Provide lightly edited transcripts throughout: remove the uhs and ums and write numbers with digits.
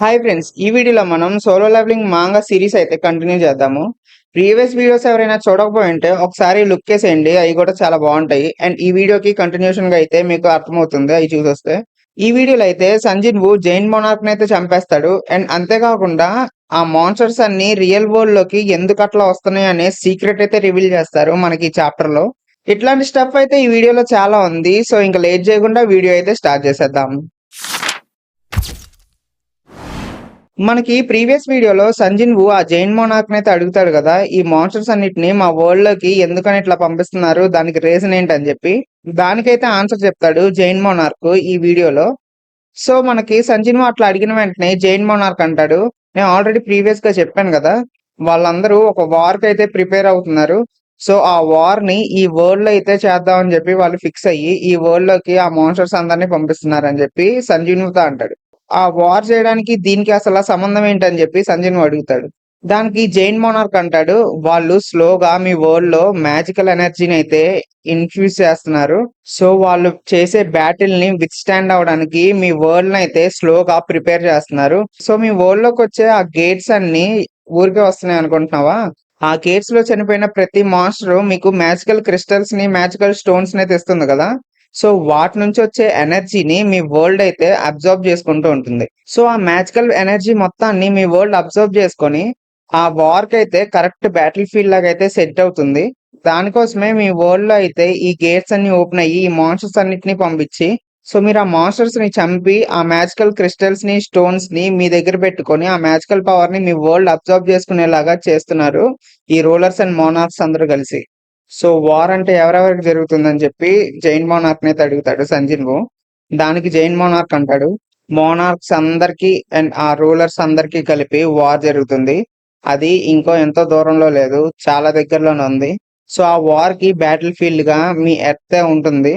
Hi friends, ఈ వీడియోలో మనం సోలో లెవెలింగ్ మాంగా సిరీస్ అయితే కంటిన్యూ చేద్దాము. ప్రీవియస్ వీడియోస్ ఎవరైనా చూడకపోయింటే ఒకసారి లుక్ వేసేయండి, అవి కూడా చాలా బాగుంటాయి. అండ్ ఈ వీడియోకి కంటిన్యూషన్ గా అయితే మీకు అర్థమవుతుంది అవి చూసొస్తే. ఈ వీడియోలో అయితే సంజిన్ వు జైన్ మోనార్క్ అయితే చంపేస్తాడు. అండ్ అంతేకాకుండా ఆ మాన్స్టర్స్ అన్ని రియల్ వరల్డ్ లోకి ఎందుకు అట్లా వస్తున్నాయి అనే సీక్రెట్ అయితే రివీల్ చేస్తారు మనకి ఈ చాప్టర్ లో. ఇట్లాంటి స్టఫ్ అయితే ఈ వీడియోలో చాలా ఉంది. సో ఇంకా లేట్ చేయకుండా వీడియో అయితే స్టార్ట్ చేసేద్దాం. మనకి ప్రీవియస్ వీడియోలో సంజిన్ వు ఆ జైన్ మోనార్క్ అయితే అడుగుతాడు కదా, ఈ మాన్స్టర్స్ అన్నిటిని మా వరల్డ్ లోకి ఎందుకని ఇట్లా పంపిస్తున్నారు, దానికి రీజన్ ఏంటని చెప్పి. దానికైతే ఆన్సర్ చెప్తాడు జైన్ మోనార్క్ ఈ వీడియోలో. సో మనకి సంజిన్ వు అట్లా అడిగిన వెంటనే జైన్ మోనార్క్ అంటాడు, నేను ఆల్రెడీ ప్రీవియస్ గా చెప్పాను కదా, వాళ్ళందరూ ఒక వార్ కి అయితే ప్రిపేర్ అవుతున్నారు. సో ఆ వార్ ని ఈ వరల్డ్ లో అయితే చేద్దామని చెప్పి వాళ్ళు ఫిక్స్ అయ్యి ఈ వరల్డ్ లోకి ఆ మాన్స్టర్స్ అందరినీ పంపిస్తున్నారు అని చెప్పి సంజిన్ వుతో అంటాడు. ఆ వార్ చేయడానికి దీనికి అసలు సంబంధం ఏంటని చెప్పి సంజయ్ అడుగుతాడు. దానికి జైన్ మోనార్క్ అంటాడు, వాళ్ళు స్లోగా మీ వరల్డ్ లో మ్యాజికల్ ఎనర్జీని అయితే ఇన్ఫ్యూజ్ చేస్తున్నారు. సో వాళ్ళు చేసే బ్యాటిల్ ని విత్ స్టాండ్ అవడానికి మీ వరల్డ్ ని అయితే స్లోగా ప్రిపేర్ చేస్తున్నారు. సో మీ వరల్డ్ లోకి వచ్చే ఆ గేట్స్ అన్ని ఊరికే వస్తున్నాయి అనుకుంటున్నావా? ఆ గేట్స్ లో చనిపోయిన ప్రతి మాన్స్టర్ మీకు మ్యాజికల్ క్రిస్టల్స్ ని, మ్యాజికల్ స్టోన్స్ ని తెస్తుంది కదా. సో వాటి నుంచి వచ్చే ఎనర్జీని మీ వరల్డ్ అయితే అబ్జర్వ్ చేసుకుంటూ ఉంటుంది. సో ఆ మ్యాజికల్ ఎనర్జీ మొత్తాన్ని మీ వరల్డ్ అబ్జర్వ్ చేసుకొని ఆ వార్ కి అయితే కరెక్ట్ బ్యాటిల్ ఫీల్డ్ లాగా అయితే సెట్ అవుతుంది. దానికోసమే మీ వరల్డ్ లో అయితే ఈ గేట్స్ అన్ని ఓపెన్ అయ్యి ఈ మాన్స్టర్స్ అన్నిటిని పంపించి, సో మీరు ఆ మాన్స్టర్స్ ని చంపి ఆ మ్యాజికల్ క్రిస్టల్స్ ని, స్టోన్స్ ని మీ దగ్గర పెట్టుకొని ఆ మ్యాజికల్ పవర్ ని మీ వరల్డ్ అబ్జర్వ్ చేసుకునేలాగా చేస్తున్నారు ఈ రూలర్స్ అండ్ మోనార్క్స్ అందరూ కలిసి. సో వార్ అంటే ఎవరెవరికి జరుగుతుందని చెప్పి జైన్ మోనార్క్ అయితే అడుగుతాడు సంజిన్ వు. దానికి జైన్ మోనార్క్ అంటాడు, మోనార్క్స్ అందరికి అండ్ ఆ రూలర్స్ అందరికి కలిపి వార్ జరుగుతుంది. అది ఇంకో ఎంతో దూరంలో లేదు, చాలా దగ్గరలోనే ఉంది. సో ఆ వార్ కి బ్యాటిల్ ఫీల్డ్ గా మీ ఎర్తే ఉంటుంది.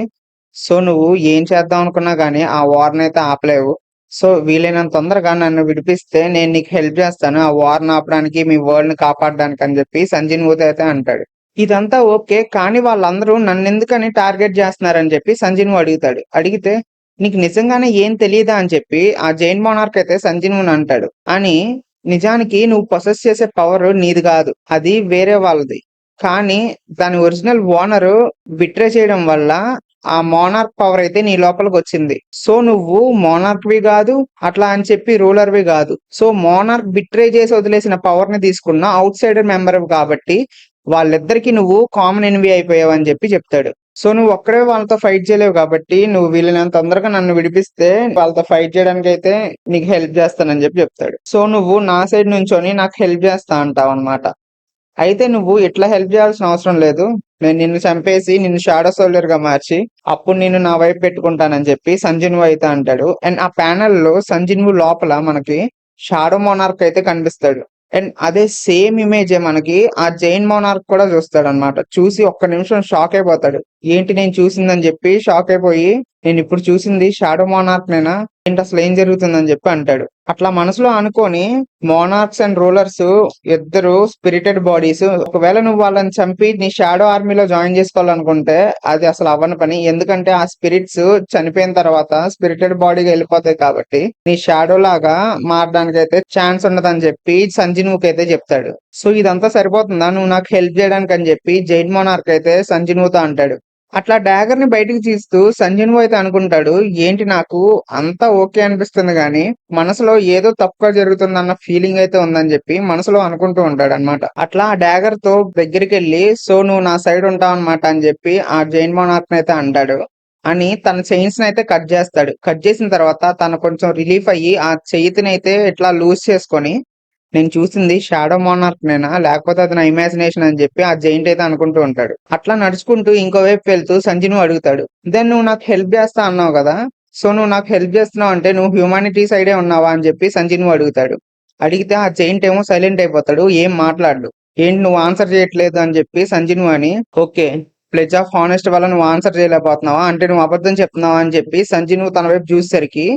సో నువ్వు ఏం చేద్దాం అనుకున్నా గానీ ఆ వార్ అయితే ఆపలేవు. సో వీలైనంత తొందరగా నన్ను విడిపిస్తే నేను నీకు హెల్ప్ చేస్తాను ఆ వార్ ఆపడానికి, మీ వరల్డ్ ని కాపాడడానికి అని చెప్పి సంజిన్ వుతో అయితే అంటాడు. ఇదంతా ఓకే, కానీ వాళ్ళందరూ నన్నెందుకని టార్గెట్ చేస్తున్నారని చెప్పి సంజిన్ వు అడుగుతాడు. అడిగితే నీకు నిజంగానే ఏం తెలియదా అని చెప్పి ఆ జైన్ మోనార్క్ అయితే సంజిన్ వుని అంటాడు. అని నిజానికి నువ్వు పొసెస్ చేసే పవర్ నీది కాదు, అది వేరే వాళ్ళది. కానీ దాని ఒరిజినల్ ఓనర్ బిట్రే చేయడం వల్ల ఆ మోనార్క్ పవర్ అయితే నీ లోపలికి వచ్చింది. సో నువ్వు మోనార్క్ వి కాదు, అట్లా అని చెప్పి రూలర్ వి కాదు. సో మోనార్క్ బిట్రే చేసి వదిలేసిన పవర్ ని తీసుకున్న అవుట్ సైడర్ మెంబర్ కాబట్టి వాళ్ళిద్దరికి నువ్వు కామన్ ఎనిమీ అయిపోయావు అని చెప్పి చెప్తాడు. సో నువ్వు ఒక్కడే వాళ్ళతో ఫైట్ చేయలేవు కాబట్టి నువ్వు వీళ్ళని తొందరగా నన్ను విడిపిస్తే వాళ్ళతో ఫైట్ చేయడానికి అయితే నీకు హెల్ప్ చేస్తానని చెప్పి చెప్తాడు. సో నువ్వు నా సైడ్ నుంచొని నాకు హెల్ప్ చేస్తా అంటావు అనమాట. అయితే నువ్వు ఇట్లా హెల్ప్ చేయాల్సిన అవసరం లేదు, నేను నిన్ను చంపేసి నిన్ను షాడో సోల్జర్ గా మార్చి అప్పుడు నిన్ను నా వైపు పెట్టుకుంటానని చెప్పి సంజిన్ వు అయితే అంటాడు. అండ్ ఆ ప్యానెల్ లో సంజిన్ వు లోపల మనకి షాడో మోనార్క్ అయితే కనిపిస్తాడు. అండ్ అదే సేమ్ ఇమేజ్ మనకి ఆ జైన్ మోనార్క్ కూడా చూస్తాడు అనమాట. చూసి ఒక్క నిమిషం షాక్ అయిపోతాడు, ఏంటి నేను చూసిందని చెప్పి షాక్ అయిపోయి, నేను ఇప్పుడు చూసింది షాడో మోనార్క్ నేనా, ఏంటి అసలు ఏం జరుగుతుందని చెప్పి అంటాడు. అట్లా మనసులో అనుకొని మోనార్క్స్ అండ్ రూలర్స్ ఇద్దరు స్పిరిటెడ్ బాడీస్. ఒకవేళ నువ్వు వాళ్ళని చంపి నీ షాడో ఆర్మీలో జాయిన్ చేసుకోవాలనుకుంటే అది అసలు అవ్వని పని, ఎందుకంటే ఆ స్పిరిట్స్ చనిపోయిన తర్వాత స్పిరిటెడ్ బాడీగా వెళ్ళిపోతాయి కాబట్టి నీ షాడో లాగా మారడానికి అయితే ఛాన్స్ ఉండదని చెప్పి సంజిన్ వుకి అయితే చెప్తాడు. సో ఇదంతా సరిపోతుందా నువ్వు నాకు హెల్ప్ చేయడానికి అని చెప్పి జైన్ మోనార్క్ అయితే సంజిన్ వుతో అంటాడు. అట్లా డాగర్ ని బయటికి తీస్తూ సంజన్ వు అయితే అనుకుంటాడు, ఏంటి నాకు అంతా ఓకే అనిపిస్తుంది గానీ మనసులో ఏదో తప్పుగా జరుగుతుందన్న ఫీలింగ్ అయితే ఉందని చెప్పి మనసులో అనుకుంటూ ఉంటాడు అనమాట. అట్లా ఆ డాగర్ తో దగ్గరికి వెళ్ళి, సో నువ్వు నా సైడ్ ఉంటావు అనమాట అని చెప్పి ఆ జైన్ మోనార్క్ అయితే అంటాడు. అని తన చైన్స్ అయితే కట్ చేస్తాడు. కట్ చేసిన తర్వాత తను కొంచెం రిలీఫ్ అయ్యి ఆ చేతిని అయితే ఇట్లా లూజ్ చేసుకొని, నేను చూసింది షాడో మోనార్క్ నేనా, లేకపోతే అది నా ఇమాజినేషన్ అని చెప్పి ఆ జైంట్ అయితే అనుకుంటూ ఉంటాడు. అట్లా నడుచుకుంటూ ఇంకోవైపు వెళ్తూ సంజిన్ అడుగుతాడు, దెన్ నువ్వు నాకు హెల్ప్ చేస్తా అన్నావు కదా, సో నువ్వు నాకు హెల్ప్ చేస్తున్నావు అంటే నువ్వు హ్యూమానిటీ సైడే ఉన్నావా అని చెప్పి సంజిన్ అడుగుతాడు. అడిగితే ఆ జైంట్ ఏమో సైలెంట్ అయిపోతాడు, ఏం మాట్లాడు. ఏంటి నువ్వు ఆన్సర్ చేయట్లేదు అని చెప్పి సంజిన్ అని, ఓకే ప్లెజ్ ఆఫ్ హానెస్ట్ వల్ల నువ్వు ఆన్సర్ చేయలేకపోతున్నావా అంటే నువ్వు అబద్ధం చెప్తున్నావా అని చెప్పి సంజిన్ తన వైపు చూసేసరికి,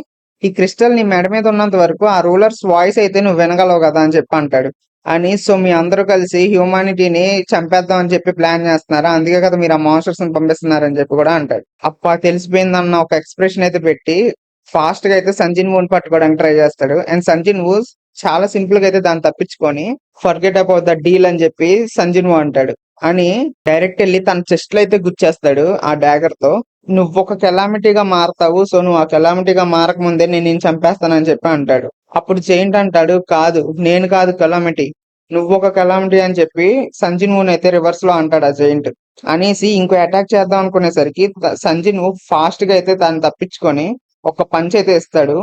ఈ క్రిస్టల్ నీ మెడ మీద ఉన్నంత వరకు ఆ రూలర్స్ వాయిస్ అయితే నువ్వు వినగలవు కదా అని చెప్పి అంటాడు. అని సో మీ అందరూ కలిసి హ్యూమానిటీని చంపేద్దాం అని చెప్పి ప్లాన్ చేస్తున్నారా, అందుకే కదా మీరు ఆ మాన్స్టర్స్ ని పంపిస్తున్నారని చెప్పి కూడా అంటాడు. అప్ప తెలిసిపోయిందన్న ఒక ఎక్స్ప్రెషన్ అయితే పెట్టి ఫాస్ట్ గా అయితే సంజిన్ వూని పట్టుకోవడానికి ట్రై చేస్తాడు. అండ్ సంజిన్ వూ చాలా సింపుల్ గా అయితే దాన్ని తప్పించుకొని ఫర్గెట్ అబౌట్ ద డీల్ అని చెప్పి సంజిన్ వూ అంటాడు. అని డైరెక్ట్ వెళ్ళి తన చెస్ట్ లో అయితే గుచ్చేస్తాడు ఆ డాగర్ తో. నువ్వు ఒక కెలామిటీగా మారతావు, సో నువ్వు ఆ కెలామిటీగా మారక ముందే నేను చంపేస్తానని చెప్పి అంటాడు. అప్పుడు జైంట్ అంటాడు, కాదు నేను కాదు కెలామిటీ, నువ్వు ఒక కెలామిటీ అని చెప్పి సంజిన్ వూన్ అయితే రివర్స్ లో అంటాడు ఆ జైంట్. అనేసి ఇంకో అటాక్ చేద్దాం అనుకునేసరికి సంజిన్ వూ ఫాస్ట్ గా అయితే దాన్ని తప్పించుకొని ఒక పంచ్ అయితే ఇస్తాడు.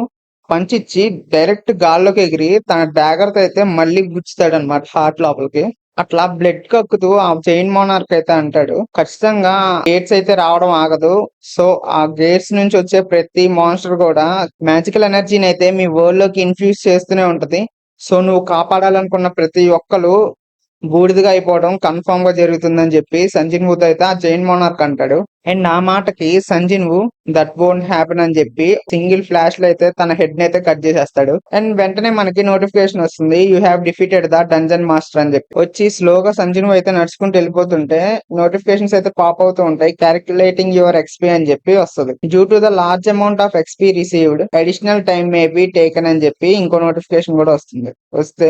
పంచ్ ఇచ్చి డైరెక్ట్ గాల్లోకి ఎగిరి తన డాగర్ తో అయితే మళ్ళీ గుచ్చుతాడు అనమాట హార్ట్ లోపలికి. అట్లా బ్లడ్ కక్కుతూ ఆ జైన్ మోనార్క్ అయితే అంటాడు, ఖచ్చితంగా గేట్స్ అయితే రావడం ఆగదు. సో ఆ గేట్స్ నుంచి వచ్చే ప్రతి మాన్స్టర్ కూడా మ్యాజికల్ ఎనర్జీని అయితే మీ వరల్డ్ లోకి ఇన్ఫ్యూజ్ చేస్తూనే ఉంటది. సో నువ్వు కాపాడాలనుకున్న ప్రతి ఒక్కరు బూడిదగా అయిపోవడం కన్ఫర్మ్ గా జరుగుతుందని చెప్పి సంజిన్ వూ అయితే ఆ జైన్ మోనార్క్ అంటాడు. అండ్ ఆ మాటకి సంజిన్ వూ దట్ వోంట్ హ్యాపెన్ అని చెప్పి సింగిల్ ఫ్లాష్ లో అయితే తన హెడ్ ని అయితే కట్ చేసేస్తాడు. అండ్ వెంటనే మనకి నోటిఫికేషన్ వస్తుంది, you have defeated the dungeon master అని చెప్పి వచ్చి స్లోగా సంజిన్ వూ అయితే నడుచుకుంటూ వెళ్ళిపోతుంటే నోటిఫికేషన్స్ అయితే పాప్ అవుతూ ఉంటాయి. క్యాలిక్యులేటింగ్ యువర్ ఎక్స్పీ అని చెప్పి వస్తుంది. Due to the large amount of XP received additional time may be taken అని చెప్పి ఇంకో నోటిఫికేషన్ కూడా వస్తుంది. వస్తే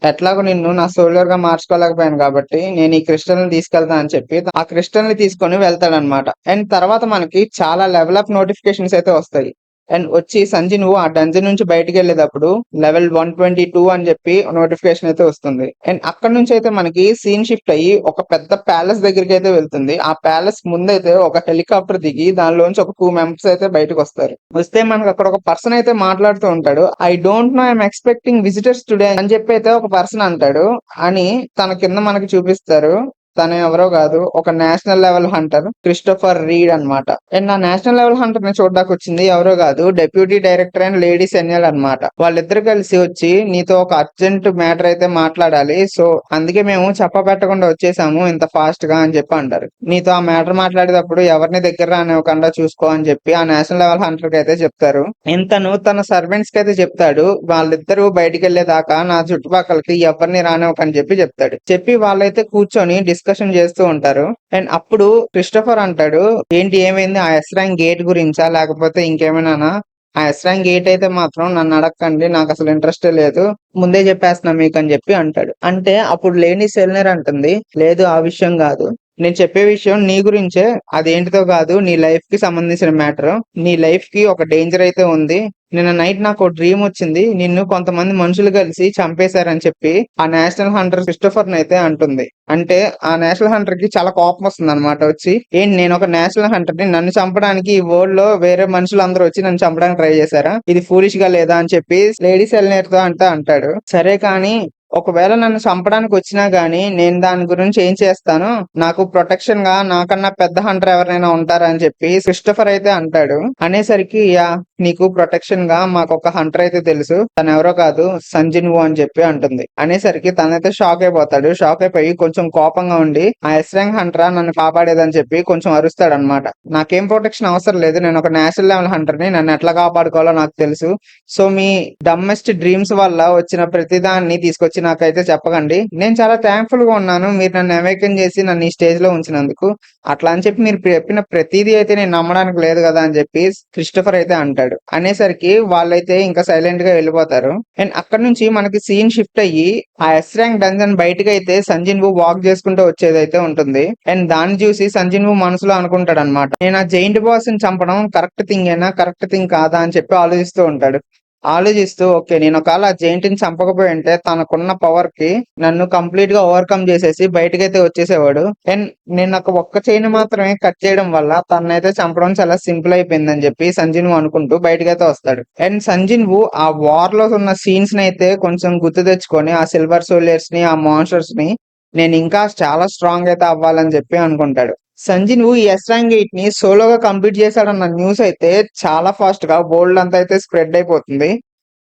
ఎట్లాగో నిన్ను నా సోల్జర్ గా మార్చుకోలేకపోయాను కాబట్టి నేను ఈ క్రిస్టల్ ని తీసుకెళ్తా అని చెప్పి ఆ క్రిస్టల్ ని తీసుకొని వెళ్తాడనమాట. అండ్ తర్వాత మనకి చాలా లెవెల్ అప్ నోటిఫికేషన్స్ అయితే వస్తాయి. అండ్ వచ్చి సంజిన్ వూ ఆ డంజన్ నుంచి బయటికి వెళ్ళేటప్పుడు లెవెల్ 122 అని చెప్పి నోటిఫికేషన్ అయితే వస్తుంది. అండ్ అక్కడ నుంచి అయితే మనకి సీన్ షిఫ్ట్ అయ్యి ఒక పెద్ద ప్యాలెస్ దగ్గరికి అయితే వెళ్తుంది. ఆ ప్యాలెస్ ముందైతే ఒక హెలికాప్టర్ దిగి దానిలోంచి ఒక 2 మెంబర్స్ అయితే బయటకు వస్తారు. వస్తే మనకి అక్కడ ఒక పర్సన్ అయితే మాట్లాడుతూ ఉంటాడు. I don't know I'm expecting visitors today అని చెప్పి అయితే ఒక పర్సన్ అంటాడు. అని తన కింద మనకి చూపిస్తారు. తను ఎవరో కాదు, ఒక national level Hunter Christopher read అన్నమాట. అండ్ ఆ నేషనల్ లెవెల్ హంటర్ ని చూడడానికి వచ్చింది ఎవరో కాదు, డెప్యూటీ డైరెక్టర్ అండ్ లేడీ సెన్యల్ అన్నమాట. వాళ్ళిద్దరు కలిసి వచ్చి నీతో ఒక అర్జెంట్ మ్యాటర్ అయితే మాట్లాడాలి, సో అందుకే మేము చెప్పబెట్టకుండా వచ్చేసాము ఇంత ఫాస్ట్ గా అని చెప్పి అంటారు. నీతో ఆ మ్యాటర్ మాట్లాడేటప్పుడు ఎవరిని దగ్గర రానివ్వకుండా చూసుకో అని చెప్పి ఆ నేషనల్ లెవెల్ హంటర్ కి అయితే చెప్తారు. ఇంతను తన సర్వెంట్స్ కి అయితే చెప్తాడు, వాళ్ళిద్దరూ బయటికి వెళ్లేదాకా నా చుట్టుపక్కలకి ఎవరిని రానివ్వకని చెప్పి చెప్తాడు. చెప్పి వాళ్ళైతే కూర్చొని డిస్కషన్ చేస్తూ ఉంటారు. అండ్ అప్పుడు క్రిస్టోఫర్ అంటాడు, ఏంటి ఏమైంది, ఆ ఎస్ ర్యాంక్ గేట్ గురించా లేకపోతే ఇంకేమైనా? ఆ ఎస్ ర్యాంక్ గేట్ అయితే మాత్రం నన్ను అడగకండి, నాకు అసలు ఇంట్రెస్టే లేదు, ముందే చెప్పేస్తున్నా మీకు అని చెప్పి అంటాడు. అంటే అప్పుడు లేని సెల్నర్ అంటుంది, లేదు ఆ విషయం కాదు, నేను చెప్పే విషయం నీ గురించే, అదేంటితో కాదు, నీ లైఫ్ కి సంబంధించిన మ్యాటర్. నీ లైఫ్ కి ఒక డేంజర్ అయితే ఉంది. నిన్న నైట్ నాకు డ్రీమ్ వచ్చింది, నిన్ను కొంతమంది మనుషులు కలిసి చంపేశారని చెప్పి ఆ నేషనల్ హంటర్ క్రిస్టోఫర్ అయితే అంటుంది. అంటే ఆ నేషనల్ హంటర్ కి చాలా కోపం వస్తుంది అనమాట. వచ్చి ఏంటి, నేను ఒక నేషనల్ హంటర్ ని, నన్ను చంపడానికి ఈ వరల్డ్ లో వేరే మనుషులు అందరూ వచ్చి నన్ను చంపడానికి ట్రై చేశారా, ఇది ఫూలిష్ గా లేదా అని చెప్పి లేడీ సెల్నేర్ తో అంటాడు. సరే కానీ ఒకవేళ నన్ను చంపడానికి వచ్చినా గానీ నేను దాని గురించి ఏం చేస్తాను, నాకు ప్రొటెక్షన్ గా నాకన్నా పెద్ద హంటర్ ఎవరైనా ఉంటారా అని చెప్పి క్రిస్టోఫర్ అయితే అంటాడు. అనేసరికి యా, నీకు ప్రొటెక్షన్ గా మాకు ఒక హంటర్ అయితే తెలుసు, తను ఎవరో కాదు సంజిన్ వూ అని చెప్పి అంటుంది. అనేసరికి తనైతే షాక్ అయిపోతాడు. షాక్ అయిపోయి కొంచెం కోపంగా ఉండి ఆ ఎస్ ర్యాంక్ హంటరా నన్ను కాపాడేదని చెప్పి కొంచెం అరుస్తాడు అనమాట. నాకేం ప్రొటెక్షన్ అవసరం లేదు, నేను ఒక నేషనల్ లెవెల్ హంటర్ ని, నన్ను ఎట్లా కాపాడుకోవాలో నాకు తెలుసు. సో మీ డమ్మెస్ట్ డ్రీమ్స్ వల్ల వచ్చిన ప్రతిదాన్ని తీసుకొచ్చి నాకైతే చెప్పకండి. నేను చాలా థ్యాంక్ఫుల్ గా ఉన్నాను మీరు నన్ను అవేకన్ చేసి నన్ను ఈ స్టేజ్ లో ఉంచినందుకు. అట్లా అని చెప్పి మీరు చెప్పిన ప్రతిదీ అయితే నేను నమ్మడానికి లేదు కదా అని చెప్పి క్రిస్టోఫర్ అయితే అంటాడు. అనేసరికి వాళ్ళైతే ఇంకా సైలెంట్ గా వెళ్ళిపోతారు. అండ్ అక్కడ నుంచి మనకి సీన్ షిఫ్ట్ అయ్యి ఆ ఎస్ ర్యాంక్ డంజన్ బయటకి అయితే సంజిన్ వూ వాక్ చేసుకుంటూ వచ్చేదైతే ఉంటుంది. అండ్ దాన్ని చూసి సంజిన్ వూ మనసులో అనుకుంటాడు అనమాట, నేను ఆ జైంట్ బాస్ ని చంపడం కరెక్ట్ థింగ్ ఏనా, కరెక్ట్ థింగ్ కాదా అని చెప్పి ఆలోచిస్తూ ఉంటాడు. ఆలోచిస్తూ ఓకే, నేను ఒకవేళ ఆ జైంట్ ని చంపకపోయి ఉంటే తనకున్న పవర్ కి నన్ను కంప్లీట్ గా ఓవర్కమ్ చేసేసి బయటకైతే వచ్చేసేవాడు. అండ్ నేను ఒక్క చైన్ మాత్రమే కట్ చేయడం వల్ల తనైతే చంపడం చాలా సింపుల్ అయిపోయిందని చెప్పి సంజిన్ వూ అనుకుంటూ బయటకైతే వస్తాడు. అండ్ సంజిన్ వూ ఆ వార్ లో ఉన్న సీన్స్ ని అయితే కొంచెం గుర్తు తెచ్చుకొని ఆ సిల్వర్ సోల్జర్స్ ని, ఆ మాన్స్టర్స్ ని నేను ఇంకా చాలా స్ట్రాంగ్ అయితే అవ్వాలని చెప్పి అనుకుంటాడు. సంజిన్ వూ ఈ ఎస్ ర్యాంక్ గేట్ ని సోలోగా కంప్లీట్ చేశాడన్న న్యూస్ అయితే చాలా ఫాస్ట్ గా వరల్డ్ అంతా అయితే స్ప్రెడ్ అయిపోతుంది.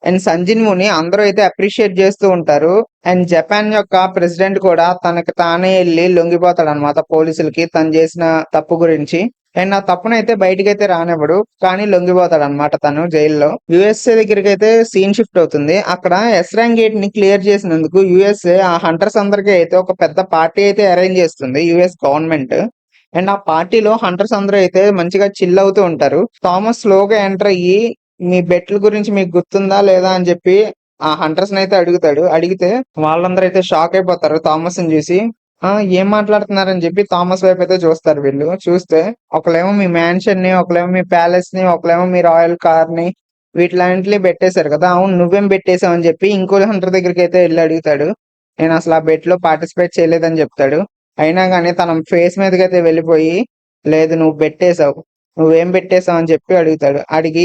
అండ్ సంజిన్ వూని అందరూ అయితే అప్రిషియేట్ చేస్తూ ఉంటారు. అండ్ జపాన్ యొక్క ప్రెసిడెంట్ కూడా తనకి తానే వెళ్ళి లొంగిపోతాడు అనమాట పోలీసులకి తను చేసిన తప్పు గురించి. అండ్ ఆ తప్పునైతే బయటకైతే రానివ్వడు, కానీ లొంగిపోతాడు అనమాట తను జైల్లో. యుఎస్ఏ దగ్గరికి అయితే సీన్ షిఫ్ట్ అవుతుంది. అక్కడ ఎస్ ర్యాంక్ గేట్ ని క్లియర్ చేసినందుకు యుఎస్ఏ ఆ హంటర్స్ అందరికీ అయితే ఒక పెద్ద పార్టీ అయితే అరేంజ్ చేస్తుంది యుఎస్ గవర్నమెంట్. అండ్ ఆ పార్టీలో హంటర్స్ అందరూ అయితే మంచిగా చిల్ అవుతూ ఉంటారు. థామస్ స్లోగా ఎంటర్ అయ్యి మీ బెట్ల గురించి మీకు గుర్తుందా లేదా అని చెప్పి ఆ హంటర్స్ అయితే అడుగుతాడు. అడిగితే వాళ్ళందరూ అయితే షాక్ అయిపోతారు థామస్ ని చూసి. ఏం మాట్లాడుతున్నారని చెప్పి థామస్ వైపు అయితే చూస్తారు వీళ్ళు. చూస్తే ఒకళ్ళేమో మీ మ్యాన్షన్ ని, ఒకళ్ళేమో మీ ప్యాలెస్ ని, ఒకళ్ళేమో మీ రాయల్ కార్ ని వీటిలన్నిటిని పెట్టేశారు కదా. అవును, నువ్వేం పెట్టేశావు అని చెప్పి ఇంకో హంటర్ దగ్గరికి అయితే వెళ్ళి అడుగుతాడు. నేను అసలు ఆ బెట్ లో పార్టిసిపేట్ చేయలేదని చెప్తాడు. అయినా కానీ తన ఫేస్ మీదకి అయితే వెళ్ళిపోయి, లేదు నువ్వు పెట్టేశావు, నువ్వేం పెట్టేశావు అని చెప్పి అడుగుతాడు. అడిగి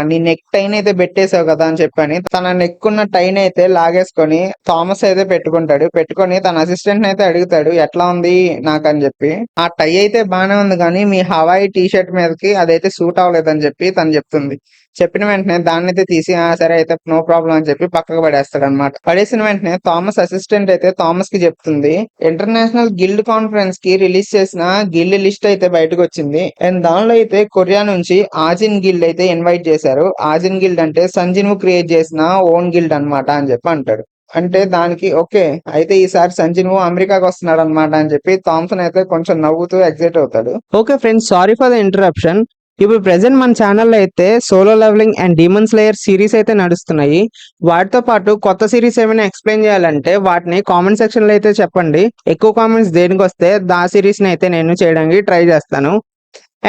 నీ నెక్ టైన్ అయితే పెట్టేశావు కదా అని చెప్పని తన నెక్ ఉన్న టైన్ అయితే లాగేసుకొని థామస్ అయితే పెట్టుకుంటాడు. పెట్టుకొని తన అసిస్టెంట్ అయితే అడుగుతాడు ఎట్లా ఉంది నాకు అని చెప్పి. ఆ టై అయితే బానే ఉంది కానీ మీ హవాయి టీ షర్ట్ మీదకి అదైతే సూట్ అవ్వలేదని చెప్పి తను చెప్తుంది. చెప్పిన వెంటనే దాన్ని అయితే తీసి సరే అయితే నో ప్రాబ్లం అని చెప్పి పక్కకు పడేస్తాడు అనమాట. పడేసిన వెంటనే థామస్ అసిస్టెంట్ అయితే థామస్ కి చెప్తుంది, ఇంటర్నేషనల్ గిల్డ్ కాన్ఫరెన్స్ కి రిలీజ్ చేసిన గిల్డ్ లిస్ట్ అయితే బయటకు వచ్చింది. అండ్ దానిలో అయితే కొరియా నుంచి ఆజిన్ గిల్డ్ అయితే ఇన్వైట్ చేశారు. ఆజిన్ గిల్డ్ అంటే సంజిన్వు క్రియేట్ చేసిన ఓన్ గిల్డ్ అన్నమాట అని చెప్పి అంటాడు. అంటే దానికి ఓకే అయితే ఈసారి సంజిన్వు అమెరికాకి వస్తున్నాడు అనమాట అని చెప్పి థామ్సన్ అయితే కొంచెం నవ్వుతూ ఎగ్జైట్ అవుతాడు. Okay friends, sorry for the interruption. ఇప్పుడు ప్రెసెంట్ మన ఛానల్లో అయితే solo leveling and demon slayer series అయితే నడుస్తున్నాయి. వాటితో పాటు కొత్త సిరీస్ ఏమైనా ఎక్స్ప్లెయిన్ చేయాలంటే వాటిని కామెంట్ సెక్షన్ లో అయితే చెప్పండి. ఎక్కువ కామెంట్స్ దేనికి వస్తే దా సిరీస్ ని అయితే నేను చేయడానికి ట్రై చేస్తాను.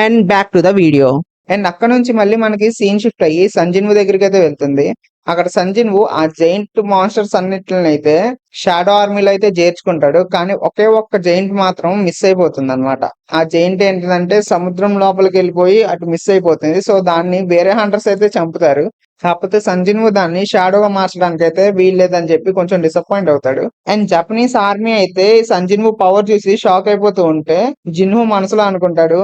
And back to the video. And అక్కడ నుంచి మళ్ళీ మనకి సీన్ షిఫ్ట్ అయ్యి సంజిన్వు దగ్గరికి అయితే వెళ్తుంది. అక్కడ సంజిన్వు ఆ జైంట్ మాన్స్టర్స్ అన్నిటిని అయితే షాడో ఆర్మీలో అయితే చేర్చుకుంటాడు. కానీ ఒకే ఒక్క జైంట్ మాత్రం మిస్ అయిపోతుంది అనమాట. ఆ జైంట్ ఏంటిదంటే సముద్రం లోపలికి వెళ్ళిపోయి అటు మిస్ అయిపోతుంది. సో దాన్ని వేరే హంటర్స్ అయితే చంపుతారు. కాకపోతే సంజిన్వు దాన్ని షాడోగా మార్చడానికి అయితే వీల్లేదని చెప్పి కొంచెం డిసప్పాయింట్ అవుతాడు. అండ్ జపనీస్ ఆర్మీ అయితే సంజిన్వు పవర్ చూసి షాక్ అయిపోతూ ఉంటే జిన్హు మనసులో అనుకుంటాడు,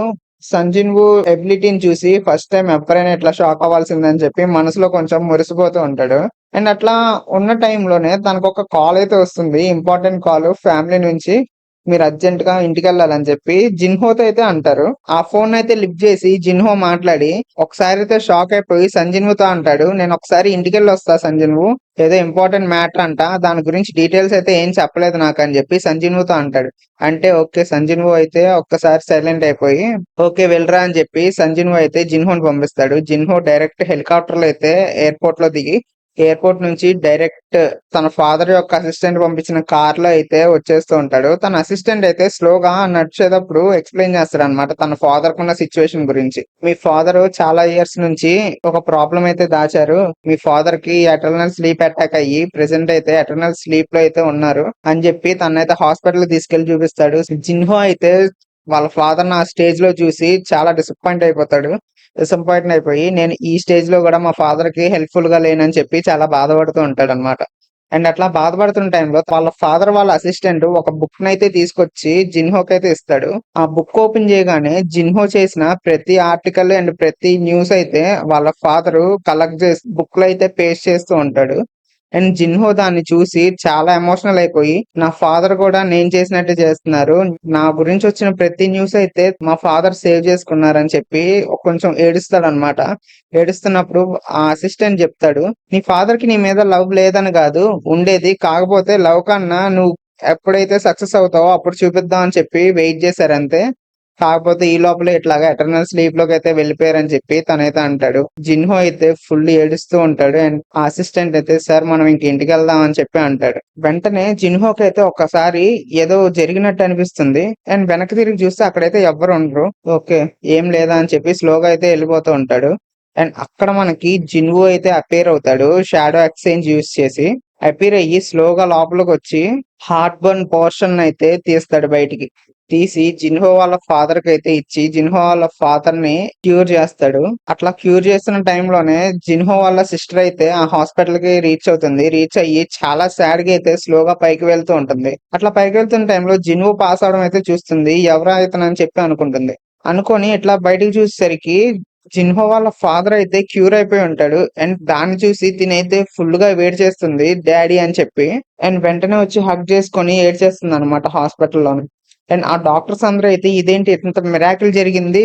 సంజిన్వు ఎబిలిటీని చూసి ఫస్ట్ టైం ఎవరైనా ఇట్లా షాక్ అవ్వాల్సిందని చెప్పి మనసులో కొంచెం మురిసిపోతూ ఉంటాడు. అండ్ అట్లా ఉన్న టైంలోనే తనకు ఒక కాల్ అయితే వస్తుంది, ఇంపార్టెంట్ కాల్ ఫ్యామిలీ నుంచి. మీరు అర్జెంట్ గా ఇంటికి వెళ్ళాలని చెప్పి జిన్హోతో అయితే అంటారు. ఆ ఫోన్ అయితే లిఫ్ట్ చేసి జిన్హో మాట్లాడి ఒకసారి అయితే షాక్ అయిపోయి సంజిన్వుతో అంటాడు, నేను ఒకసారి ఇంటికి వెళ్ళి వస్తా సంజిన్వు, ఏదో ఇంపార్టెంట్ మ్యాటర్ అంట, దాని గురించి డీటెయిల్స్ అయితే ఏం చెప్పలేదు నాకు అని చెప్పి సంజిన్వుతో అంటాడు. అంటే ఓకే సంజిన్వు అయితే ఒక్కసారి సైలెంట్ అయిపోయి ఓకే వెళ్ళరా అని చెప్పి సంజిన్వు అయితే జిన్హోని పంపిస్తాడు. జిన్హో డైరెక్ట్ హెలికాప్టర్ లో అయితే ఎయిర్పోర్ట్ లో దిగి ఎయిర్పోర్ట్ నుంచి డైరెక్ట్ తన ఫాదర్ యొక్క అసిస్టెంట్ పంపించిన కార్ లో అయితే వచ్చేస్తూ ఉంటాడు. తన అసిస్టెంట్ అయితే స్లోగా నడిచేటప్పుడు ఎక్స్ప్లెయిన్ చేస్తాడు అనమాట తన ఫాదర్ కున్న సిచ్యువేషన్ గురించి. మీ ఫాదర్ చాలా ఇయర్స్ నుంచి ఒక ప్రాబ్లం అయితే దాచారు. మీ ఫాదర్ కి ఎటర్నల్ స్లీప్ అటాక్ అయ్యి ప్రెసెంట్ అయితే ఎటర్నల్ స్లీప్ లో అయితే ఉన్నారు అని చెప్పి తనైతే హాస్పిటల్ తీసుకెళ్లి చూపిస్తాడు. జిన్హో అయితే వాళ్ళ ఫాదర్ ఆ స్టేజ్ లో చూసి చాలా డిసప్పాయింట్ అయిపోయి నేను ఈ స్టేజ్ లో కూడా మా ఫాదర్ కి హెల్ప్ఫుల్ గా లేనని చెప్పి చాలా బాధపడుతూ ఉంటాడు అనమాట. అండ్ అట్లా బాధపడుతున్న టైంలో వాళ్ళ ఫాదర్ వాళ్ళ అసిస్టెంట్ ఒక బుక్ నైతే తీసుకొచ్చి జిన్హోకి అయితే ఇస్తాడు. ఆ బుక్ ఓపెన్ చేయగానే జిన్హో చేసిన ప్రతి ఆర్టికల్ అండ్ ప్రతి న్యూస్ అయితే వాళ్ళ ఫాదర్ కలెక్ట్ చేసి బుక్ లో అయితే పేస్ట్ చేస్తూ ఉంటాడు. అండ్ జిన్హో దాన్ని చూసి చాలా ఎమోషనల్ అయిపోయి నా ఫాదర్ కూడా నేను చేసినట్టే చేస్తున్నారు, నా గురించి వచ్చిన ప్రతి న్యూస్ అయితే మా ఫాదర్ సేవ్ చేసుకున్నారని చెప్పి కొంచెం ఏడుస్తాడు అనమాట. ఏడుస్తున్నప్పుడు ఆ అసిస్టెంట్ చెప్తాడు, నీ ఫాదర్ కి నీ మీద లవ్ లేదని కాదు ఉండేది, కాకపోతే లవ్ కన్నా నువ్వు ఎప్పుడైతే సక్సెస్ అవుతావో అప్పుడు చూపిద్దాం అని చెప్పి వెయిట్ చేశారంతే, కాకపోతే ఈ లోపల ఇట్లాగా ఎటర్నల్ స్లీప్ లోకి అయితే వెళ్ళిపోయారని చెప్పి తనైతే అంటాడు. జిన్హో అయితే ఫుల్ ఏడుస్తూ ఉంటాడు. అండ్ ఆ అసిస్టెంట్ అయితే సార్ మనం ఇంక ఇంటికి వెళ్దాం అని చెప్పి అంటాడు. వెంటనే జిన్హోకి అయితే ఒక్కసారి ఏదో జరిగినట్టు అనిపిస్తుంది. అండ్ వెనక్కి తిరిగి చూస్తే అక్కడైతే ఎవ్వరు ఉండరు. ఓకే ఏం లేదా అని చెప్పి స్లోగా అయితే వెళ్ళిపోతూ ఉంటాడు. అండ్ అక్కడ మనకి జిన్హో అయితే అపేర్ అవుతాడు షాడో ఎక్స్చేంజ్ యూస్ చేసి. అపీర్ అయ్యి స్లోగా లోపలికి వచ్చి హార్ట్ బర్న్ పోర్షన్ అయితే తీస్తాడు బయటికి. తీసి జిన్హో వాళ్ళ ఫాదర్ కి అయితే ఇచ్చి జిన్హో వాళ్ళ ఫాదర్ ని క్యూర్ చేస్తాడు. అట్లా క్యూర్ చేస్తున్న టైంలోనే జిన్హో వాళ్ళ సిస్టర్ అయితే ఆ హాస్పిటల్ కి రీచ్ అవుతుంది. రీచ్ అయ్యి చాలా సాడ్ గా అయితే స్లోగా పైకి వెళ్తూ ఉంటుంది. అట్లా పైకి వెళ్తున్న టైంలో జిన్హో పాస్ అవడం అయితే చూస్తుంది. ఎవరా ఇతనని చెప్పి అనుకుంటుంది. అనుకొని ఇట్లా బయటికి చూసేసరికి జిన్హో వాళ్ళ ఫాదర్ అయితే క్యూర్ అయిపోయి ఉంటాడు. అండ్ దాన్ని చూసి తినైతే ఫుల్ గా వెయిట్ చేస్తుంది డాడీ అని చెప్పి. అండ్ వెంటనే వచ్చి హగ్ చేసుకొని ఏడ్చేస్తుంది అనమాట హాస్పిటల్లోని. అండ్ ఆ డాక్టర్స్ అందరూ అయితే ఇదేంటి ఇంత మిరాకిల్ జరిగింది,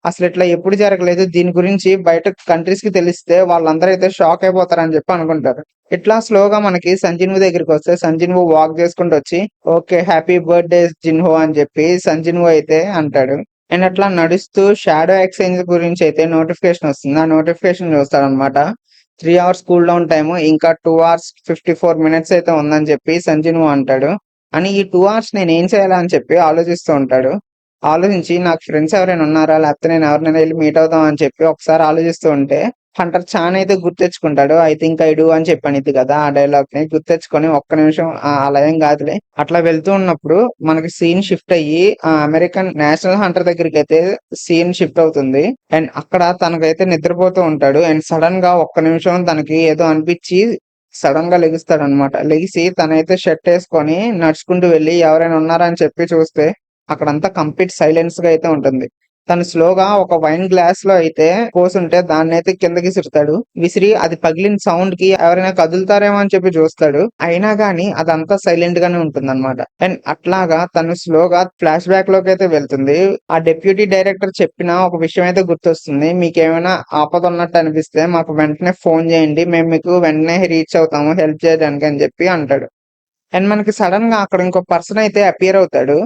అసలు ఇట్లా ఎప్పుడు జరగలేదు, దీని గురించి బయట కంట్రీస్ కి తెలిస్తే వాళ్ళందరూ అయితే షాక్ అయిపోతారని చెప్పి అనుకుంటారు. ఇట్లా స్లోగా మనకి సంజిన్వు దగ్గరికి వస్తే సంజిన్వు వాక్ చేసుకుంటూ వచ్చి ఓకే హ్యాపీ బర్త్డే జిన్హో అని చెప్పి సంజిన్వు అయితే అంటాడు. అండ్ అట్లా నడుస్తూ షాడో ఎక్స్చేంజ్ గురించి అయితే నోటిఫికేషన్ వస్తుంది. ఆ నోటిఫికేషన్ చూస్తాడనమాట. 3 అవర్స్ కూల్ డౌన్ టైమ్, ఇంకా 2 అవర్స్ 54 మినిట్స్ అయితే ఉందని చెప్పి సంజీవ్ అంటాడు. అని ఈ 2 అవర్స్ నేను ఏం చేయాలా అని చెప్పి ఆలోచిస్తూ ఉంటాడు. ఆలోచించి నాకు ఫ్రెండ్స్ ఎవరైనా ఉన్నారా? లేకపోతే నేను ఎవరినైనా ఎళ్లి మీట్ అవుదాం అని చెప్పి ఒకసారి ఆలోచిస్తూ ఉంటే హంటర్ చాన్ అయితే గుర్తెచ్చుకుంటాడు. ఐ థింక్ ఐ డూ అని చెప్పి అనిద్ది కదా! ఆ డైలాగ్‌ని గుర్తెచ్చుకొని ఒక్క నిమిషం అలా ఏం కాదులే. అట్లా వెళ్తూ ఉన్నప్పుడు మనకి సీన్ షిఫ్ట్ అయ్యి అమెరికన్ నేషనల్ హంటర్ దగ్గరికైతే సీన్ షిఫ్ట్ అవుతుంది. అండ్ అక్కడ తనకైతే నిద్రపోతూ ఉంటాడు. అండ్ సడెన్‌గా ఒక్క నిమిషం తనకి ఏదో అనిపిచ్చి సడెన్‌గా లెగుస్తాడనమాట. లెగిసి తనైతే షర్ట్ ఏసుకొని నడుచుకుంటూ వెళ్లి ఎవరైనా ఉన్నారా అని చెప్పి చూస్తే అక్కడంతా కంప్లీట్ సైలెన్స్‌గా అయితే ఉంటుంది. తను స్లోగా ఒక వైన్ గ్లాస్‌లో అయితే పోసుంటే దాన్నైతే కిందకి విసురుతాడు. విసిరి అది పగిలిన సౌండ్‌కి ఎవరైనా కదులుతారేమో అని చెప్పి చూస్తాడు. అయినా గాని అదంతా సైలెంట్ గానే ఉంటుందన్నమాట. అండ్ అట్లాగా తను స్లోగా ఫ్లాష్ బ్యాక్‌లోకైతే వెళ్తుంది. ఆ డెప్యూటీ డైరెక్టర్ చెప్పిన ఒక విషయం అయితే గుర్తొస్తుంది. మీకేమైనా ఆపద ఉన్నట్టు అనిపిస్తే మాకు వెంటనే ఫోన్ చేయండి. మేము మీకు వెంటనే రీచ్ అవుతాము హెల్ప్ చేయడానికి అని చెప్పి అంటాడు. అండ్ మనకి సడెన్‌గా అక్కడ ఇంకో పర్సన్ అయితే అపియర్ అవుతాడు.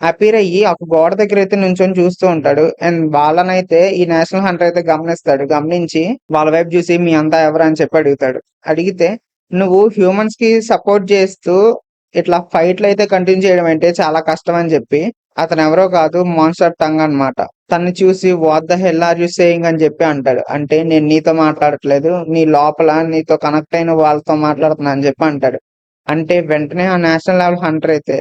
అపియర్ అయ్యి ఒక గోడ దగ్గరైతే నించొని చూస్తూ ఉంటాడు. అండ్ వాళ్ళనైతే ఈ నేషనల్ హంటర్ అయితే గమనిస్తాడు. గమనించి వాళ్ళ వైపు చూసి మీ అంతా ఎవరు అని చెప్పి అడుగుతాడు. అడిగితే నువ్వు హ్యూమన్స్‌కి సపోర్ట్ చేస్తూ ఇట్లా ఫైట్‌లయితే కంటిన్యూ చేయడం అంటే చాలా కష్టం అని చెప్పి అతనెవరో కాదు మాన్స్టర్ టంగ్ అన్నమాట. తనని చూసి what the hell are you saying అని చెప్పి అంటాడు. అంటే నేను నీతో మాట్లాడట్లేదు. నీ లోపల నీతో కనెక్ట్ అయిన వాళ్ళతో మాట్లాడుతున్నా అని చెప్పి అంటాడు. అంటే వెంటనే ఆ నేషనల్ లెవెల్ హంటర్ అయితే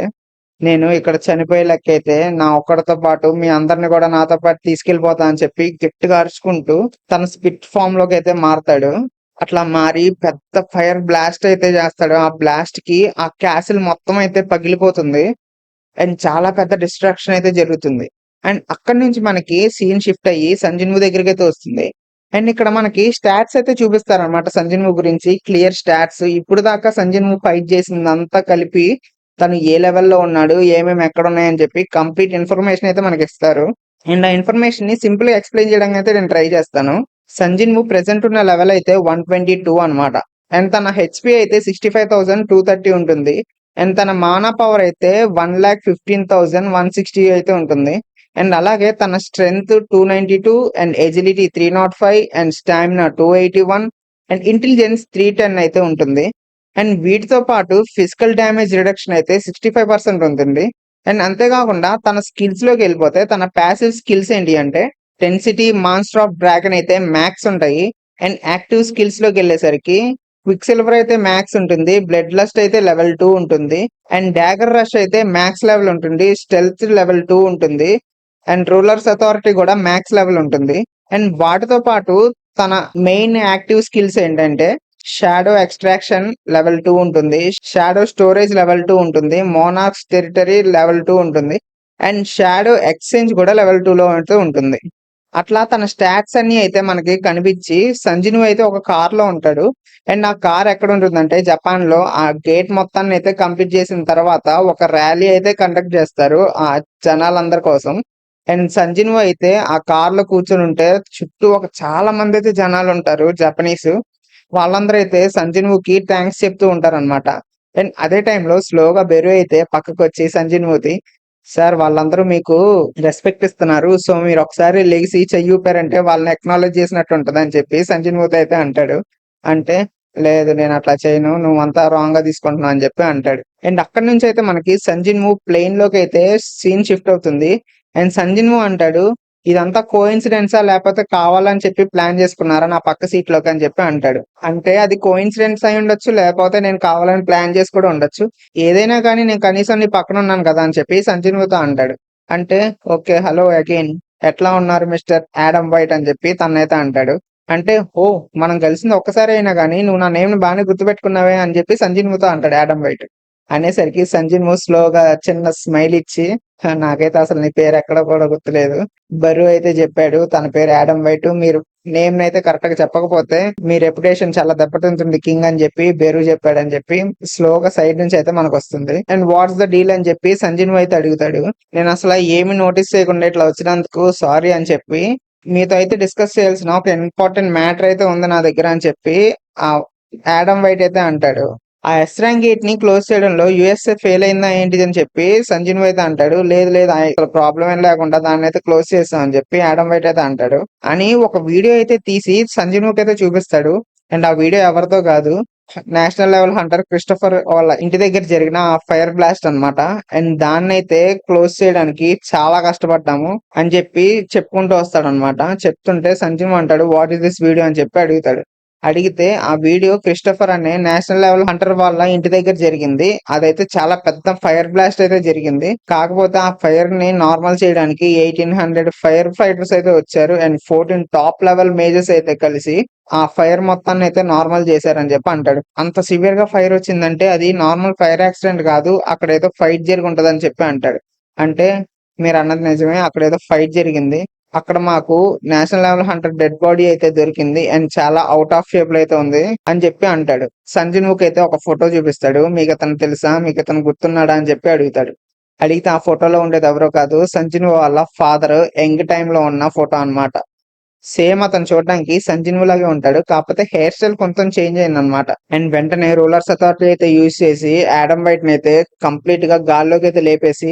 నేను ఇక్కడ చనిపోయే లెక్కైతే నా ఒక్కడితో పాటు మీ అందరిని కూడా నాతో పాటు తీసుకెళ్ళిపోతా అని చెప్పి గట్టిగా అరుచుకుంటూ తన స్పిట్ ఫామ్ లోకి అయితే మారతాడు. అట్లా మారి పెద్ద ఫైర్ బ్లాస్ట్ అయితే చేస్తాడు. ఆ బ్లాస్ట్ కి ఆ క్యాసిల్ మొత్తం అయితే పగిలిపోతుంది. అండ్ చాలా పెద్ద డిస్ట్రాక్షన్ అయితే జరుగుతుంది. అండ్ అక్కడి నుంచి మనకి సీన్ షిఫ్ట్ అయ్యి సంజీవ్ దగ్గరికైతే వస్తుంది. అండ్ ఇక్కడ మనకి స్టాట్స్ అయితే చూపిస్తారనమాట సంజీవ్ గురించి. క్లియర్ స్టాట్స్ ఇప్పుడు దాకా సంజీవ్ ఫైట్ చేసిందంతా కలిపి తను ఏ లెవెల్‌లో ఉన్నాడు, ఏమేమి ఎక్కడున్నాయని చెప్పి కంప్లీట్ ఇన్ఫర్మేషన్ అయితే మనకిస్తారు. అండ్ ఆ ఇన్ఫర్మేషన్‌ని సింపుల్‌గా ఎక్స్‌ప్లెయిన్ చేయడానికి అయితే నేను ట్రై చేస్తాను. సంజీవ్ ప్రెజెంట్ ఉన్న లెవెల్ అయితే 122 అనమాట. అండ్ తన హెచ్‌పీ అయితే 65,230 ఉంటుంది. అండ్ తన మానా పవర్ అయితే 1,15,160 అయితే ఉంటుంది. అండ్ అలాగే తన strength 292 and agility 305 and stamina 281 and intelligence 310 అయితే ఉంటుంది. అండ్ వీటితో పాటు ఫిజికల్ డ్యామేజ్ రిడక్షన్ అయితే 65% ఉంటుంది. అండ్ అంతేకాకుండా తన స్కిల్స్ లోకి వెళ్ళిపోతే తన ప్యాసివ్ స్కిల్స్ ఏంటి అంటే డెన్సిటీ, మాన్స్టర్ ఆఫ్ డ్రాగన్ అయితే మ్యాక్స్ ఉంటాయి. అండ్ యాక్టివ్ స్కిల్స్ లోకి వెళ్ళేసరికి క్విక్ సిల్వర్ అయితే మ్యాక్స్ ఉంటుంది. బ్లడ్ లస్ట్ అయితే లెవెల్ 2 ఉంటుంది. అండ్ డాగర్ రష్ అయితే మ్యాక్స్ లెవెల్ ఉంటుంది. స్టెల్త్ లెవెల్ 2 ఉంటుంది. అండ్ రూలర్స్ అథారిటీ కూడా మ్యాక్స్ లెవెల్ ఉంటుంది. అండ్ వాటితో పాటు తన మెయిన్ యాక్టివ్ స్కిల్స్ ఏంటంటే షాడో ఎక్స్ట్రాక్షన్ లెవెల్ 2 ఉంటుంది. షాడో స్టోరేజ్ లెవెల్ 2 ఉంటుంది. మోనార్క్స్ టెరిటరీ లెవెల్ 2 ఉంటుంది. అండ్ షాడో ఎక్స్చేంజ్ కూడా లెవెల్ 2 లో అయితే ఉంటుంది. అట్లా తన స్టాట్స్ అన్ని అయితే మనకి కనిపించి సంజీవ్ అయితే ఒక కార్ లో ఉంటాడు. అండ్ ఆ కార్ ఎక్కడ ఉంటుందంటే జపాన్ లో ఆ గేట్ మొత్తాన్ని అయితే కంప్లీట్ చేసిన తర్వాత ఒక ర్యాలీ అయితే కండక్ట్ చేస్తారు ఆ జనాలందరి కోసం. అండ్ సంజీవ్ అయితే ఆ కార్ లో కూర్చొని ఉంటే చుట్టూ ఒక చాలా మంది అయితే జనాలు ఉంటారు జపనీస్. వాళ్ళందరూ అయితే సంజీవ్‌కి థాంక్స్ చెప్తూ ఉంటారనమాట. అండ్ అదే టైంలో స్లోగా బెరు అయితే పక్కకొచ్చి సంజీవ్‌కి సార్ వాళ్ళందరూ మీకు రెస్పెక్ట్ ఇస్తున్నారు. సో మీరొకసారి లెగిసి చెయ్యి ఊపారంటే వాళ్ళని అక్నాలెడ్జ్ చేసినట్టు ఉంటదని చెప్పి సంజీవ్ అయితే అంటాడు. అంటే లేదు నేను అట్లా చేయను. నువ్వంతా రాంగ్‌గా తీసుకుంటున్నావు అని చెప్పి అంటాడు. అండ్ అక్కడి నుంచి అయితే మనకి సంజీవ్ ప్లేన్‌లోకైతే సీన్ షిఫ్ట్ అవుతుంది. అండ్ సంజీవ్ అంటాడు ఇదంతా కోయిన్సిడెన్సా లేకపోతే కావాలని చెప్పి ప్లాన్ చేసుకున్నారా నా పక్క సీట్‌లోకి అని చెప్పి అంటాడు. అంటే అది కోయిన్సిడెన్స్ అయి ఉండొచ్చు. లేకపోతే నేను కావాలని ప్లాన్ చేసి కూడా ఉండొచ్చు. ఏదైనా కానీ నేను కనీసం నీ పక్కన ఉన్నాను కదా అని చెప్పి సంజీవ్‌తో అంటాడు. అంటే ఓకే. హలో అగైన్ ఎట్లా ఉన్నారు మిస్టర్ యాడమ్ వైట్ అని చెప్పి తనైతే అంటాడు. అంటే ఓహ్! మనం కలిసింది ఒక్కసారే అయినా గానీ నువ్వు నా నేమ్‌ని బానే గుర్తుపెట్టుకున్నావే అని చెప్పి సంజీవ్‌తో అంటాడు యాడమ్ వైట్. అనేసరికి సంజీవ్ స్లోగా చిన్న స్మైల్ ఇచ్చి నాకైతే అసలు నీ పేరు ఎక్కడ కూడా గుర్తులేదు. బరు అయితే చెప్పాడు తన పేరు యాడమ్ వైట్. మీరు నేమ్ అయితే కరెక్ట్ గా చెప్పకపోతే మీ రెప్యుటేషన్ చాలా దెబ్బతింటుంది కింగ్ అని చెప్పి బెరు చెప్పాడని చెప్పి స్లోగా సైడ్ నుంచి అయితే మనకు వస్తుంది. అండ్ వాట్స్ ద డీల్ అని చెప్పి సంజీవ్ అయితే అడుగుతాడు. నేను అసలు ఏమి నోటీస్ చేయకుండా ఇట్లా వచ్చినందుకు సారీ అని చెప్పి మీతో అయితే డిస్కస్ చేయాల్సిన ఒక ఇంపార్టెంట్ మ్యాటర్ అయితే ఉంది నా దగ్గర అని చెప్పి ఆ యాడమ్ వైట్ అయితే అంటాడు. ఆ ఎస్ ర్యాంక్ గేట్ ని క్లోజ్ చేయడంలో యుఎస్ఏ ఫెయిల్ అయిందా ఏంటిది అని చెప్పి సంజీవ్ అయితే అంటాడు. లేదు లేదు ప్రాబ్లం ఏం లేకుండా దాన్ని అయితే క్లోజ్ చేస్తాం అని చెప్పి యాడమ్ వైట్ అయితే అంటాడు. అని ఒక వీడియో అయితే తీసి సంజీవ్ అయితే చూపిస్తాడు. అండ్ ఆ వీడియో ఎవరితో కాదు, నేషనల్ లెవెల్ హంటర్ క్రిస్టఫర్ వాళ్ళ ఇంటి దగ్గర జరిగిన ఆ ఫైర్ బ్లాస్ట్ అన్నమాట. అండ్ దాన్ని అయితే క్లోజ్ చేయడానికి చాలా కష్టపడ్డాము అని చెప్పి చెప్పుకుంటూ వస్తాడు అనమాట. చెప్తుంటే సంజీవ్ అంటాడు, వాట్ ఈస్ దిస్ వీడియో అని చెప్పి అడుగుతాడు. అడిగితే ఆ వీడియో క్రిస్టఫర్ అనే నేషనల్ లెవెల్ హంటర్ వాళ్ళ ఇంటి దగ్గర జరిగింది. అదైతే చాలా పెద్ద ఫైర్ బ్లాస్ట్ అయితే జరిగింది. కాకపోతే ఆ ఫైర్ ని నార్మల్ చేయడానికి 1800 ఫైర్ ఫైటర్స్ అయితే వచ్చారు. అండ్ 14 టాప్ లెవెల్ మేజర్స్ అయితే కలిసి ఆ ఫైర్ మొత్తాన్ని అయితే నార్మల్ చేశారని చెప్పి అంటాడు. అంత సివియర్ గా ఫైర్ వచ్చిందంటే అది నార్మల్ ఫైర్ యాక్సిడెంట్ కాదు, అక్కడ ఏదో ఫైట్ జరిగి ఉంటది అని చెప్పి అంటాడు. అంటే మీరు అన్నది నిజమే, అక్కడ ఏదో ఫైట్ జరిగింది. అక్కడ మాకు national level Hunter dead body అయితే దొరికింది అండ్ చాలా అవుట్ ఆఫ్ షేప్ లో అయితే ఉంది అని చెప్పి అంటాడు. సంజీవ్ అయితే ఒక ఫోటో చూపిస్తాడు. మీకు అతను తెలుసా, మీకు అతను గుర్తున్నాడా అని చెప్పి అడుగుతాడు. అడిగితే ఆ ఫోటోలో ఉండేది ఎవరో కాదు, సంజీవ్ వాళ్ళ ఫాదర్ యంగ్ టైమ్ లో ఉన్న ఫోటో అన్నమాట. సేమ్ అతను చూడడానికి సంజీవ్ లాగే ఉంటాడు, కాకపోతే హెయిర్ స్టైల్ కొంచెం చేంజ్ అయింది అనమాట. అండ్ వెంటనే రూలర్స్ అథారిటీ అయితే యూజ్ చేసి యాడమ్ వైట్ ని అయితే కంప్లీట్ గా గాల్లోకి అయితే లేపేసి,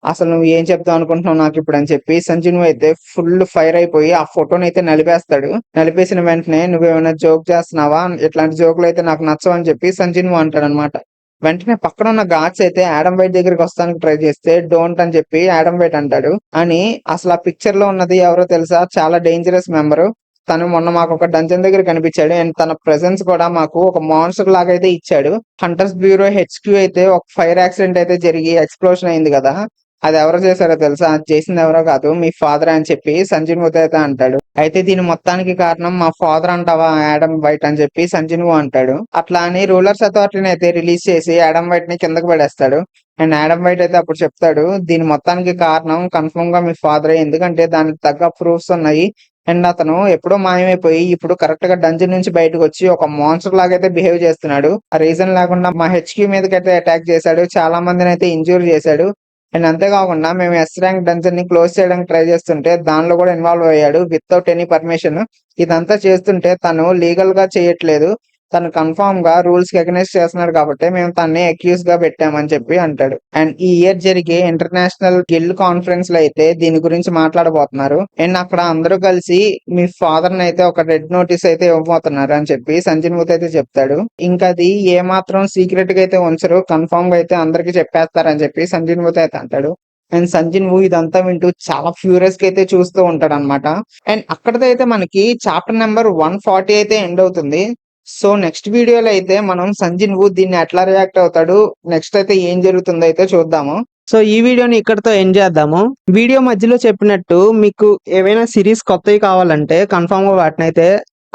అసలు నువ్వు ఏం చెప్తావు అనుకుంటున్నావు నాకు ఇప్పుడు అని చెప్పి సంజీవ్ అయితే ఫుల్ ఫైర్ అయిపోయి ఆ ఫోటోని అయితే నలిపేస్తాడు. నలిపేసిన వెంటనే నువ్వేమైనా జోక్ చేస్తున్నావా, ఇట్లాంటి జోకులు అయితే నాకు నచ్చవు అని చెప్పి సంజీవ్ అంటాడు అనమాట. వెంటనే పక్కన ఉన్న గార్డ్స్ అయితే యాడమ్ వైట్ దగ్గరికి వస్తానికి ట్రై చేస్తే డోంట్ అని చెప్పి యాడమ్ వైట్ అంటాడు. అని అసలు ఆ పిక్చర్ లో ఉన్నది ఎవరో తెలుసా, చాలా డేంజరస్ మెంబరు. తను మొన్న మాకు ఒక డంజన్ దగ్గర కనిపించాడు. అండ్ తన ప్రెసెన్స్ కూడా మాకు ఒక మాన్స్టర్ లాగా అయితే ఇచ్చాడు. హంటర్స్ బ్యూరో హెచ్క్యూ అయితే ఒక ఫైర్ యాక్సిడెంట్ అయితే జరిగి ఎక్స్ప్లోషన్ అయింది కదా, అది ఎవరు చేశారో తెలుసా, అది చేసింది ఎవరో కాదు మీ ఫాదర్ అని చెప్పి సంజీవ్ అయితే అంటాడు. అయితే దీని మొత్తానికి కారణం మా ఫాదర్ అంటావా యాడమ్ వైట్ అని చెప్పి సంజీవ్ అంటాడు. అట్లా అని రూలర్స్ అథారిటీని అయితే రిలీజ్ చేసి యాడమ్ వైట్ ని కిందకి పడేస్తాడు. అండ్ యాడమ్ వైట్ అయితే అప్పుడు చెప్తాడు, దీని మొత్తానికి కారణం కన్ఫర్మ్ గా మీ ఫాదరే, ఎందుకంటే దానికి తగ్గ ప్రూఫ్స్ ఉన్నాయి. అండ్ అతను ఎప్పుడో మాయమైపోయి ఇప్పుడు కరెక్ట్ గా డంజన్ నుంచి బయటకు వచ్చి ఒక మాన్స్టర్ లాగా అయితే బిహేవ్ చేస్తున్నాడు. ఆ రీజన్ లేకుండా మా హెచ్క్యూ మీదకి అయితే అటాక్ చేశాడు, చాలా మందిని అయితే ఇంజూర్ చేశాడు. అండ్ అంతేకాకుండా మేము ఎస్ ర్యాంక్ డంజన్ ని క్లోజ్ చేయడానికి ట్రై చేస్తుంటే దానిలో కూడా ఇన్వాల్వ్ అయ్యాడు వితౌట్ ఎనీ పర్మిషన్. ఇదంతా చేస్తుంటే తను లీగల్ గా చేయట్లేదు, తను కన్ఫామ్ గా రూల్స్ కి అగెనెస్ట్ చేస్తున్నాడు కాబట్టి మేము తనని అక్యూజ్ గా పెట్టామని చెప్పి అంటాడు. అండ్ ఈ ఇయర్ జరిగే ఇంటర్నేషనల్ గిల్డ్ కాన్ఫరెన్స్ లో అయితే దీని గురించి మాట్లాడబోతున్నారు. అండ్ అక్కడ అందరూ కలిసి మీ ఫాదర్ ని అయితే ఒక రెడ్ నోటీస్ అయితే ఇవ్వబోతున్నారు అని చెప్పి సంజయ్ మూత్ అయితే చెప్తాడు. ఇంకా అది ఏ మాత్రం సీక్రెట్ గా అయితే ఉంచరు, కన్ఫామ్ గా అయితే అందరికి చెప్పేస్తారని చెప్పి సంజయ్ మూత్ అయితే అంటాడు. అండ్ సంజయ్ ఇదంతా వింటూ చాలా ఫ్యూరియస్ గా అయితే చూస్తూ ఉంటాడు అనమాట. అండ్ అక్కడతో అయితే మనకి చాప్టర్ నెంబర్ 140 అయితే ఎండ్ అవుతుంది. సో నెక్స్ట్ వీడియోలో అయితే మనం సంజయ్ దీన్ని ఎట్లా రియాక్ట్ అవుతాడు, నెక్స్ట్ అయితే ఏం జరుగుతుందో అయితే చూద్దాము. సో ఈ వీడియోని ఇక్కడతో ఎండ్ చేద్దాము. వీడియో మధ్యలో చెప్పినట్టు మీకు ఏవైనా సిరీస్ కొత్తవి కావాలంటే కన్ఫామ్ గా వాటిని అయితే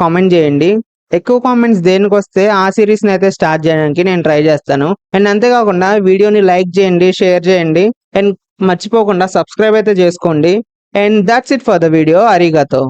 కామెంట్ చేయండి. ఎక్కువ కామెంట్స్ దేనికి వస్తే ఆ సిరీస్ ని అయితే స్టార్ట్ చేయడానికి నేను ట్రై చేస్తాను. అండ్ అంతేకాకుండా వీడియోని లైక్ చేయండి, షేర్ చేయండి, అండ్ మర్చిపోకుండా సబ్స్క్రైబ్ అయితే చేసుకోండి. And that's it for the video. అరిగాతో.